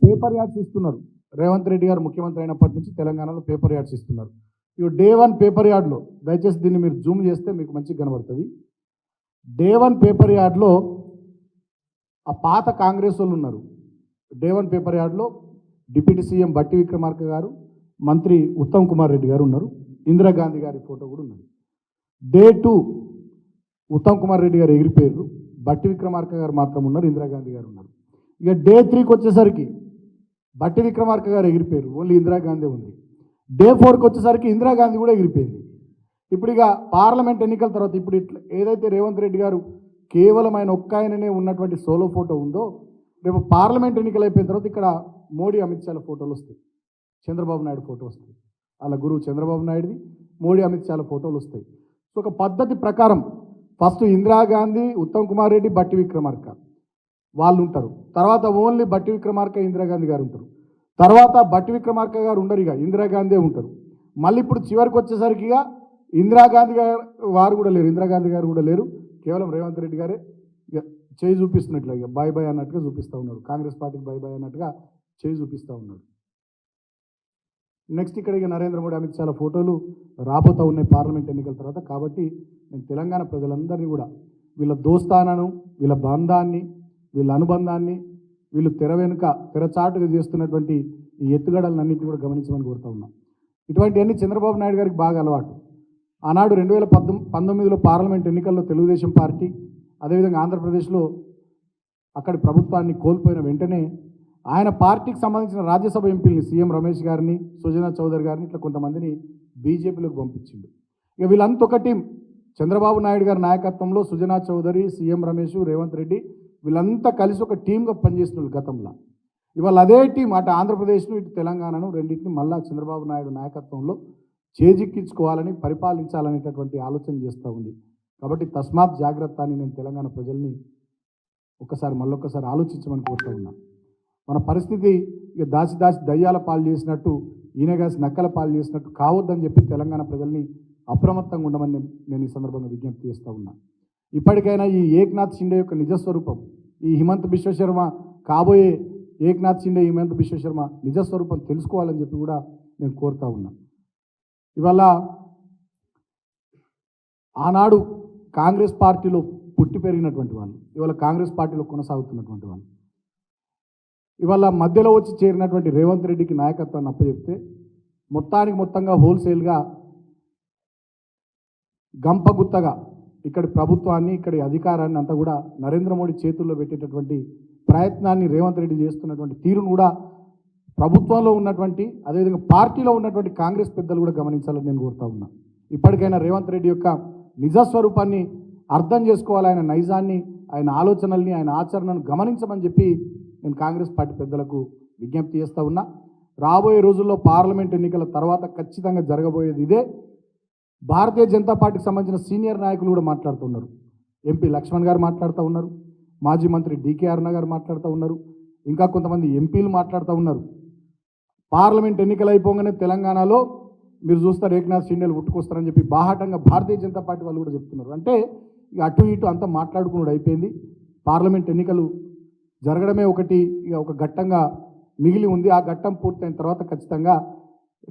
Paper ads ఇస్తున్నారు. రేవంత్ రెడ్డి గారు ముఖ్యమంత్రి అయినప్పటి నుంచి తెలంగాణలో పేపర్ యాడ్స్ ఇస్తున్నారు. ఇవి డే 1 పేపర్ యాడ్లో, దయచేసి దీన్ని మీరు జూమ్ చేస్తే మీకు మంచిగా కనబడుతుంది. డే 1 పేపర్ యాడ్లో ఆ పాత కాంగ్రెస్ వాళ్ళు ఉన్నారు. డే 1 పేపర్ యాడ్లో డిప్యూటీ సీఎం బట్టి విక్రమార్క గారు, మంత్రి ఉత్తమ్ కుమార్ రెడ్డి గారు ఉన్నారు. ఇందిరాగాంధీ గారి ఫోటో కూడా ఉన్నది. డే 2 ఉత్తమ్ కుమార్ రెడ్డి గారు ఎగిరిపోయారు, బట్టి విక్రమార్క గారు మాత్రం ఉన్నారు, ఇందిరాగాంధీ గారు ఉన్నారు. ఇక డే 3కి వచ్చేసరికి బట్టి విక్రమార్క గారు ఎగిరిపోయారు, ఓన్లీ ఇందిరాగాంధీ ఉంది. డే 4కి వచ్చేసరికి ఇందిరాగాంధీ కూడా ఎగిరిపోయింది. ఇప్పుడు ఇక పార్లమెంట్ ఎన్నికల తర్వాత ఇప్పుడు ఇట్లా ఏదైతే రేవంత్ రెడ్డి గారు కేవలం ఆయన ఒక్క ఆయననే ఉన్నటువంటి సోలో ఫోటో ఉందో, రేపు పార్లమెంట్ ఎన్నికలు అయిపోయిన తర్వాత ఇక్కడ మోడీ అమిత్ షాల ఫోటోలు వస్తాయి, చంద్రబాబు నాయుడు ఫోటో వస్తాయి, వాళ్ళ గురువు చంద్రబాబు నాయుడుది, మోడీ అమిత్ షాల ఫోటోలు వస్తాయి. సో ఒక పద్ధతి ప్రకారం ఫస్ట్ ఇందిరాగాంధీ, ఉత్తమ్ కుమార్ రెడ్డి, బట్టి విక్రమార్క వాళ్ళు ఉంటారు. తర్వాత ఓన్లీ బట్టి విక్రమార్క, ఇందిరాగాంధీ గారు ఉంటారు. తర్వాత బట్టి విక్రమార్క గారు ఉండరు, ఇక ఇందిరాగాంధీ ఉంటారు. మళ్ళీ ఇప్పుడు చివరికి వచ్చేసరికి ఇక ఇందిరాగాంధీ గారు వారు కూడా లేరు, ఇందిరాగాంధీ గారు కూడా లేరు, కేవలం రేవంత్ రెడ్డి గారే ఇక చేయి చూపిస్తున్నట్లు, ఇక బాయ్ బాయ్ అన్నట్టుగా చూపిస్తూ ఉన్నాడు, కాంగ్రెస్ పార్టీకి బాయ్ బాయ్ అన్నట్టుగా చేయి చూపిస్తూ ఉన్నాడు. నెక్స్ట్ ఇక్కడ ఇక నరేంద్ర మోడీ, అమిత్ షాల ఫోటోలు రాబోతూ ఉన్నాయి పార్లమెంట్ ఎన్నికల తర్వాత. కాబట్టి నేను తెలంగాణ ప్రజలందరినీ కూడా వీళ్ళ దోస్తానను, వీళ్ళ బంధాన్ని, వీళ్ళ అనుబంధాన్ని, వీళ్ళు తెర వెనుక తెరచాటుగా చేస్తున్నటువంటి ఈ ఎత్తుగడలన్నింటినీ కూడా గమనించమని కోరుతా ఉన్నాం. ఇటువంటివన్నీ చంద్రబాబు నాయుడు గారికి బాగా అలవాటు. ఆనాడు 2019లో పార్లమెంట్ ఎన్నికల్లో తెలుగుదేశం పార్టీ, అదేవిధంగా ఆంధ్రప్రదేశ్లో అక్కడి ప్రభుత్వాన్ని కోల్పోయిన వెంటనే ఆయన పార్టీకి సంబంధించిన రాజ్యసభ ఎంపీలని సీఎం రమేష్ గారిని, సుజనా చౌదరి గారిని ఇట్లా కొంతమందిని బీజేపీలోకి పంపించిండు. ఇక వీళ్ళంతా ఒక టీం, చంద్రబాబు నాయుడు గారి నాయకత్వంలో సుజనా చౌదరి, సీఎం రమేష్, రేవంత్ రెడ్డి వీళ్ళంతా కలిసి ఒక టీంగా పనిచేస్తున్నారు గతంలో. ఇవాళ అదే టీం అటు ఆంధ్రప్రదేశ్ను, ఇటు తెలంగాణను రెండింటిని మళ్ళా చంద్రబాబు నాయుడు నాయకత్వంలో చేజిక్కించుకోవాలని, పరిపాలించాలనేటటువంటి ఆలోచన చేస్తూ ఉంది. కాబట్టి తస్మాత్ జాగ్రత్త అని నేను తెలంగాణ ప్రజల్ని మళ్ళొక్కసారి ఆలోచించమని కోరుతూ ఉన్నా. మన పరిస్థితి ఇక దాచి దయ్యాల పాలు చేసినట్టు, ఈయనగాసి నక్కల పాలు చేసినట్టు కావద్దని చెప్పి తెలంగాణ ప్రజల్ని అప్రమత్తంగా ఉండమని నేను ఈ సందర్భంగా విజ్ఞప్తి చేస్తూ ఉన్నా. ఇప్పటికైనా ఈ ఏక్నాథ్ షిండే యొక్క నిజస్వరూపం, ఈ హిమంత్ బిశ్వశర్మ కాబోయే ఏక్నాథ్ షిండే, హిమంత్ బిశ్వశర్మ నిజస్వరూపం తెలుసుకోవాలని చెప్పి కూడా నేను కోరుతా ఉన్నా. ఇవాళ ఆనాడు కాంగ్రెస్ పార్టీలో పుట్టి పెరిగినటువంటి వాళ్ళు, ఇవాళ కాంగ్రెస్ పార్టీలో కొనసాగుతున్నటువంటి వాళ్ళు, ఇవాళ మధ్యలో వచ్చి చేరినటువంటి రేవంత్ రెడ్డికి నాయకత్వాన్ని అప్పచెప్తే మొత్తంగా హోల్సేల్గా గంపగుత్తగా ఇక్కడి ప్రభుత్వాన్ని, ఇక్కడి అధికారాన్ని అంతా కూడా నరేంద్ర మోడీ చేతుల్లో పెట్టేటటువంటి ప్రయత్నాన్ని రేవంత్ రెడ్డి చేస్తున్నటువంటి తీరును కూడా ప్రభుత్వంలో ఉన్నటువంటి, అదేవిధంగా పార్టీలో ఉన్నటువంటి కాంగ్రెస్ పెద్దలు కూడా గమనించాలని నేను కోరుతా ఉన్నా. ఇప్పటికైనా రేవంత్ రెడ్డి యొక్క నిజస్వరూపాన్ని అర్థం చేసుకోవాలి, ఆయన నైజాన్ని, ఆయన ఆలోచనల్ని, ఆయన ఆచరణను గమనించమని చెప్పి నేను కాంగ్రెస్ పార్టీ పెద్దలకు విజ్ఞప్తి చేస్తూ ఉన్నా. రాబోయే రోజుల్లో పార్లమెంట్ ఎన్నికల తర్వాత ఖచ్చితంగా జరగబోయేది ఇదే. భారతీయ జనతా పార్టీకి సంబంధించిన సీనియర్ నాయకులు కూడా మాట్లాడుతున్నారు. ఎంపీ లక్ష్మణ్ గారు మాట్లాడుతూ ఉన్నారు, మాజీ మంత్రి డీకే అరుణ గారు మాట్లాడుతూ ఉన్నారు, ఇంకా కొంతమంది ఎంపీలు మాట్లాడుతూ ఉన్నారు. పార్లమెంట్ ఎన్నికలు అయిపోగానే తెలంగాణలో మీరు చూస్తారు ఏక్నాథ్ షిండేలు పుట్టుకొస్తారని చెప్పి బాహాటంగా భారతీయ జనతా పార్టీ వాళ్ళు కూడా చెప్తున్నారు. అంటే ఇక అటు ఇటు అంతా మాట్లాడుకున్నాడు అయిపోయింది. పార్లమెంట్ ఎన్నికలు జరగడమే ఒక ఘట్టంగా మిగిలి ఉంది. ఆ ఘట్టం పూర్తయిన తర్వాత ఖచ్చితంగా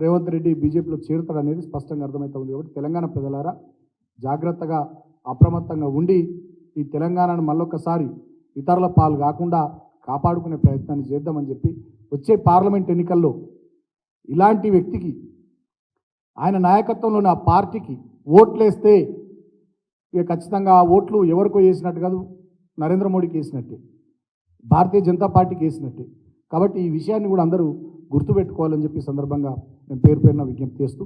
రేవంత్ రెడ్డి బీజేపీలో చేరుతాడు అనేది స్పష్టంగా అర్థమవుతా ఉంది. కాబట్టి తెలంగాణ ప్రజలారా జాగ్రత్తగా, అప్రమత్తంగా ఉండి ఈ తెలంగాణను మళ్ళొక్కసారి ఇతరుల పాలు కాకుండా కాపాడుకునే ప్రయత్నాన్ని చేద్దామని చెప్పి, వచ్చే పార్లమెంట్ ఎన్నికల్లో ఇలాంటి వ్యక్తికి, ఆయన నాయకత్వంలోని ఆ పార్టీకి ఓట్లేస్తే ఇక ఖచ్చితంగా ఆ ఓట్లు ఎవరికో వేసినట్టు కాదు, నరేంద్ర మోడీకి వేసినట్టే, భారతీయ జనతా పార్టీకి వేసినట్టే. కాబట్టి ఈ విషయాన్ని కూడా అందరూ గుర్తుపెట్టుకోవాలని చెప్పి సందర్భంగా నేను పేరున విజ్ఞప్తి చేస్తూ